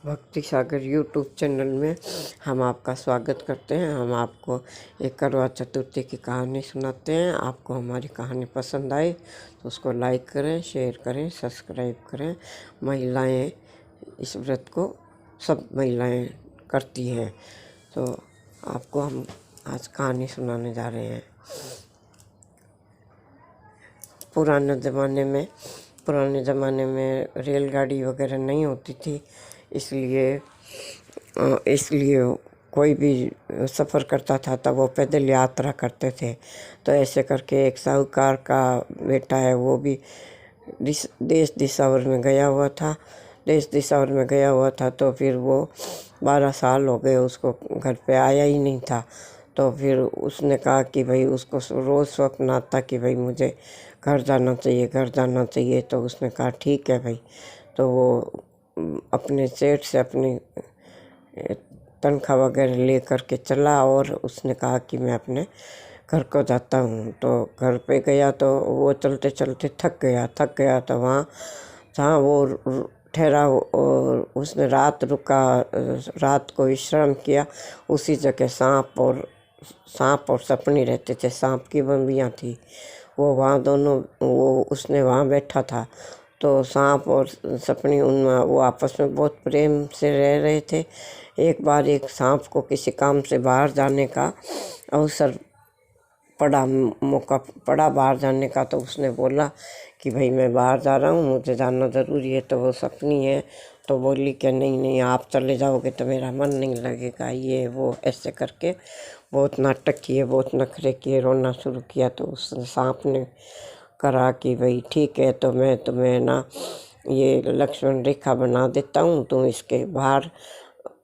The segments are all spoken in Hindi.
भक्ति सागर यूट्यूब चैनल में हम आपका स्वागत करते हैं। हम आपको एक करवा चतुर्थी की कहानी सुनाते हैं। आपको हमारी कहानी पसंद आए तो उसको लाइक करें, शेयर करें, सब्सक्राइब करें। महिलाएं इस व्रत को सब महिलाएं करती हैं। तो आपको हम आज कहानी सुनाने जा रहे हैं। पुराने ज़माने में रेलगाड़ी वगैरह नहीं होती थी, इसलिए कोई भी सफ़र करता था तब वो पैदल यात्रा करते थे। तो ऐसे करके एक साहूकार का बेटा है, वो भी देश दिशावर में गया हुआ था। तो फिर वो 12 साल हो गए, उसको घर पे आया ही नहीं था। तो फिर उसने कहा कि भाई, उसको रोज़ स्वप्न आता कि भाई मुझे घर जाना चाहिए। तो उसने कहा ठीक है भाई। तो वो अपने सेठ से अपनी तनख्वाह वगैरह ले करके चला और उसने कहा कि मैं अपने घर को जाता हूँ। तो घर पे गया तो वो चलते चलते थक गया। तो वहाँ जहाँ वो ठहरा और उसने रात को विश्राम किया, उसी जगह सांप और सपनी रहते थे। सांप की बम्बियाँ थी, उसने वहाँ बैठा था। तो सांप और सपनी उनमें वो आपस में बहुत प्रेम से रह रहे थे। एक बार एक सांप को किसी काम से बाहर जाने का अवसर मौका पड़ा बाहर जाने का। तो उसने बोला कि भाई मैं बाहर जा रहा हूँ, मुझे जाना ज़रूरी है। तो वो सपनी है तो बोली कि नहीं आप चले जाओगे तो मेरा मन नहीं लगेगा, ये वो ऐसे करके बहुत नाटक किए, बहुत नखरे किए, रोना शुरू किया। तो उस सांप ने करा कि भाई ठीक है, तो मैं तुम्हें ना ये लक्ष्मण रेखा बना देता हूँ, तुम इसके बाहर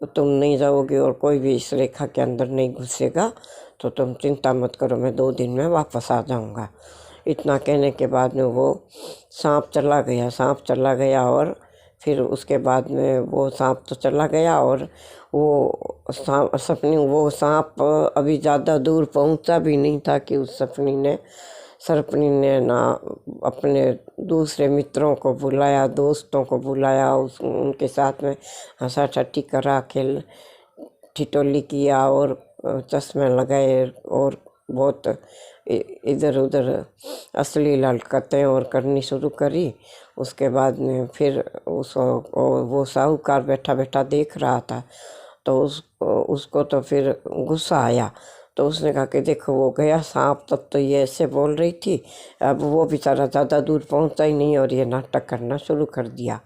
तुम नहीं जाओगे और कोई भी इस रेखा के अंदर नहीं घुसेगा। तो तुम चिंता मत करो, मैं 2 दिन में वापस आ जाऊँगा। इतना कहने के बाद में वो सांप चला गया और फिर उसके बाद में वो सांप तो चला गया और वो सांप अभी ज़्यादा दूर पहुंचा भी नहीं था कि उस सरपनी ने ना अपने दूसरे मित्रों को बुलाया, दोस्तों को बुलाया, उनके साथ में हंसा ठट्ठी करा, खेल ठिठोली किया और चश्मे लगाए और बहुत इधर उधर अश्लील हरकतें और करनी शुरू करी। उसके बाद में फिर वो साहूकार बैठा देख रहा था। तो उसको तो फिर गुस्सा आया। तो उसने कहा कि देखो, वो गया सांप, तब तो ये ऐसे बोल रही थी, अब वो बेचारा ज़्यादा दूर पहुंचा ही नहीं और ये नाटक करना शुरू कर दिया।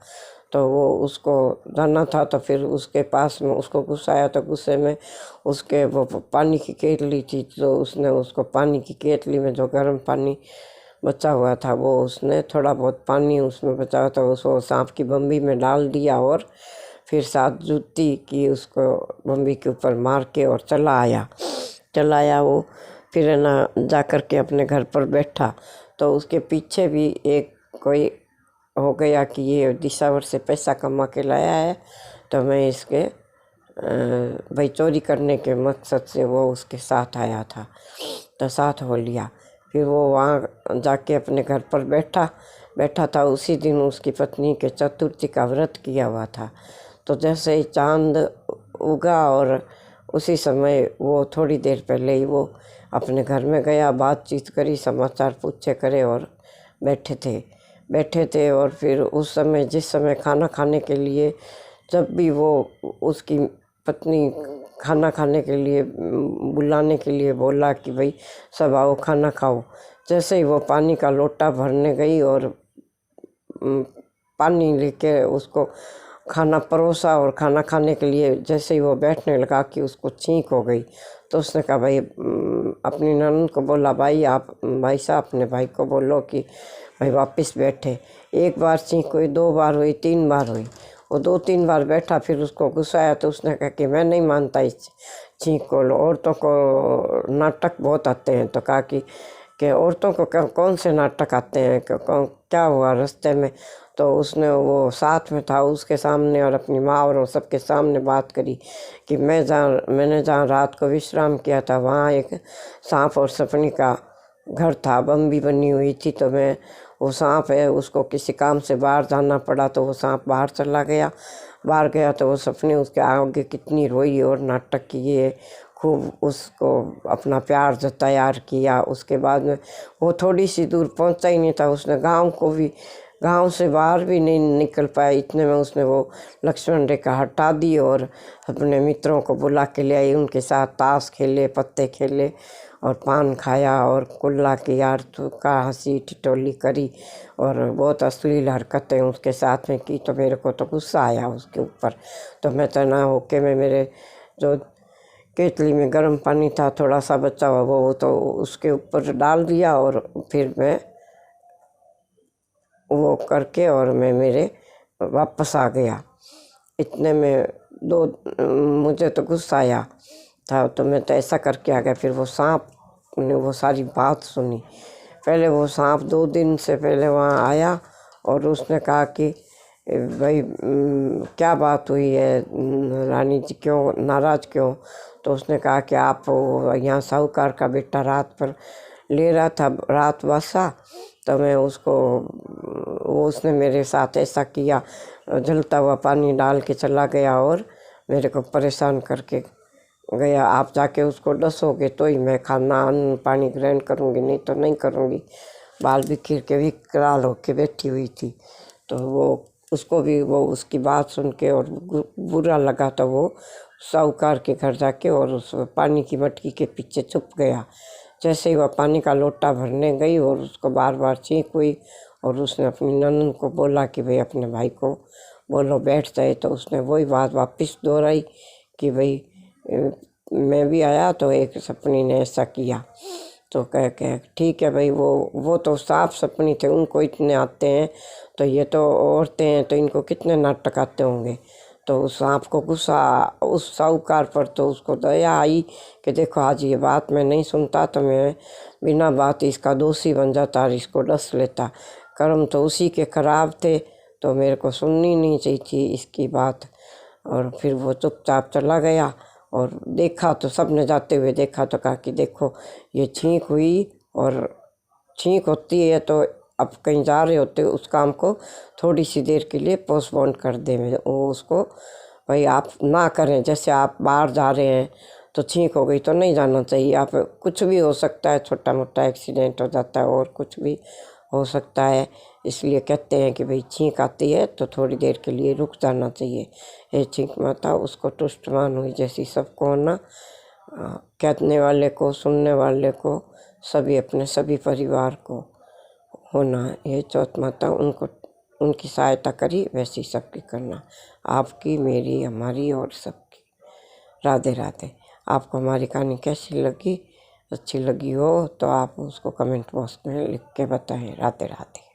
तो वो उसको जाना था। तो फिर उसके पास में उसको गुस्सा आया, तो गुस्से में उसके वो पानी की केतली थी, तो उसने उसको पानी की केतली में जो गर्म पानी बचा हुआ था, वो उसने थोड़ा बहुत पानी उसमें बचा हुआ था, उसको सांप की बम्बी में डाल दिया और फिर 7 जूती की उसको बम्बी के ऊपर मार के और चला आया वो। फिर ना जा कर के अपने घर पर बैठा। तो उसके पीछे भी एक कोई हो गया कि ये दिशावर से पैसा कमा के लाया है, तो मैं इसके भाई चोरी करने के मकसद से वो उसके साथ आया था, तो साथ हो लिया। फिर वो वहाँ जाके अपने घर पर बैठा था। उसी दिन उसकी पत्नी के चतुर्थी का व्रत किया हुआ था। तो जैसे ही चांद उगा और उसी समय वो थोड़ी देर पहले ही वो अपने घर में गया, बातचीत करी, समाचार पूछे करे और बैठे थे। और फिर उस समय जिस समय खाना खाने के लिए, जब भी वो उसकी पत्नी खाना खाने के लिए बुलाने के लिए बोला कि भाई सब आओ खाना खाओ, जैसे ही वो पानी का लोटा भरने गई और पानी लेके उसको खाना परोसा और खाना खाने के लिए जैसे ही वो बैठने लगा कि उसको छींक हो गई। तो उसने कहा भाई, अपनी ननद को बोला, भाई साहब अपने भाई को बोलो कि भाई वापस बैठे। 1 बार छींक हुई, 2 बार हुई, 3 बार हुई। वो 2-3 बार बैठा, फिर उसको गुस्सा आया। तो उसने कहा कि मैं नहीं मानता इस छींक को, औरतों को नाटक बहुत आते हैं। तो कहा कि औरतों को कौन से नाटक आते हैं, क्या हुआ रास्ते में। तो उसने वो साथ में था, उसके सामने और अपनी माँ और सबके सामने बात करी कि मैंने जहाँ रात को विश्राम किया था, वहाँ एक सांप और सपनी का घर था, बम्बी बनी हुई थी। तो मैं वो सांप है, उसको किसी काम से बाहर जाना पड़ा तो वो सांप बाहर चला गया। बाहर गया तो वो सपने उसके आगे कितनी रोई और नाटक किए, खूब उसको अपना प्यार जताया किया। उसके बाद में वो थोड़ी सी दूर पहुंचा ही नहीं था, उसने गांव से बाहर भी नहीं निकल पाया। इतने में उसने वो लक्ष्मण रेखा हटा दी और अपने मित्रों को बुला के ले आई। उनके साथ ताश खेले, पत्ते खेले और पान खाया और कुल्ला किया, का हंसी ठिठोली करी और बहुत अश्लील हरकतें उसके साथ में की। तो मेरे को तो गुस्सा आया उसके ऊपर। तो मैं तना होके मैं मेरे जो केतली में गर्म पानी था थोड़ा सा बचा हुआ वो तो उसके ऊपर डाल दिया और फिर मैं वो करके और मैं मेरे वापस आ गया। इतने में मुझे तो गुस्सा आया था तो मैं तो ऐसा करके आ गया। फिर वो सांप ने वो सारी बात सुनी। पहले वो सांप 2 दिन से पहले वहाँ आया और उसने कहा कि भाई क्या बात हुई है रानी जी, क्यों नाराज़ क्यों? तो उसने कहा कि आप यहाँ साहूकार का बेटा रात पर ले रहा था, रात बसा तो मैं उसने मेरे साथ ऐसा किया, जलता हुआ पानी डाल के चला गया और मेरे को परेशान करके गया। आप जाके उसको डसोगे तो ही मैं खाना अन्न पानी ग्रहण करूँगी, नहीं तो नहीं करूँगी। बाल बिखर के विकराल होके बैठी हुई थी। तो उसको भी उसकी बात सुन के और बुरा लगा तो वो साहूकार के घर जाके और उस पानी की मटकी के पीछे छुप गया। जैसे ही वह पानी का लोटा भरने गई और उसको बार बार छींक हुई और उसने अपनी ननद को बोला कि भाई अपने भाई को बोलो बैठ जाए। तो उसने वही बात वापस दोहराई कि भाई मैं भी आया तो एक सपनी ने ऐसा किया। तो कह के ठीक है भाई, वो तो साफ सपनी थे, उनको इतने आते हैं तो ये तो औरतें हैं तो इनको कितने नाटक आते होंगे। तो उस सांप को गुस्सा उस साहूकार पर तो उसको दया आई कि देखो आज ये बात मैं नहीं सुनता तो मैं बिना बात इसका दोषी बन जाता और इसको डस लेता। कर्म तो उसी के खराब थे तो मेरे को सुननी नहीं चाहिए थी इसकी बात। और फिर वो चुपचाप चला गया और देखा तो सबने जाते हुए देखा तो कहा कि देखो ये छींक हुई और छींक होती है तो अब कहीं जा रहे होते उस काम को थोड़ी सी देर के लिए पोस्टपोन कर दें। वो उसको भाई आप ना करें, जैसे आप बाहर जा रहे हैं तो छींक हो गई तो नहीं जाना चाहिए। आप कुछ भी हो सकता है, छोटा मोटा एक्सीडेंट हो जाता है और कुछ भी हो सकता है, इसलिए कहते हैं कि भाई छींक आती है तो थोड़ी देर के लिए रुक जाना चाहिए। ये छींक माता उसको तुष्टमान हुई जैसी सबको ना, कहने वाले को सुनने वाले को सभी अपने सभी परिवार को होना। ये चौथ माता उनको उनकी सहायता करी वैसी सबकी करना, आपकी मेरी हमारी और सबकी। राधे राधे। आपको हमारी कहानी कैसी लगी? अच्छी लगी हो तो आप उसको कमेंट बॉक्स में लिख के बताएं। राधे राधे।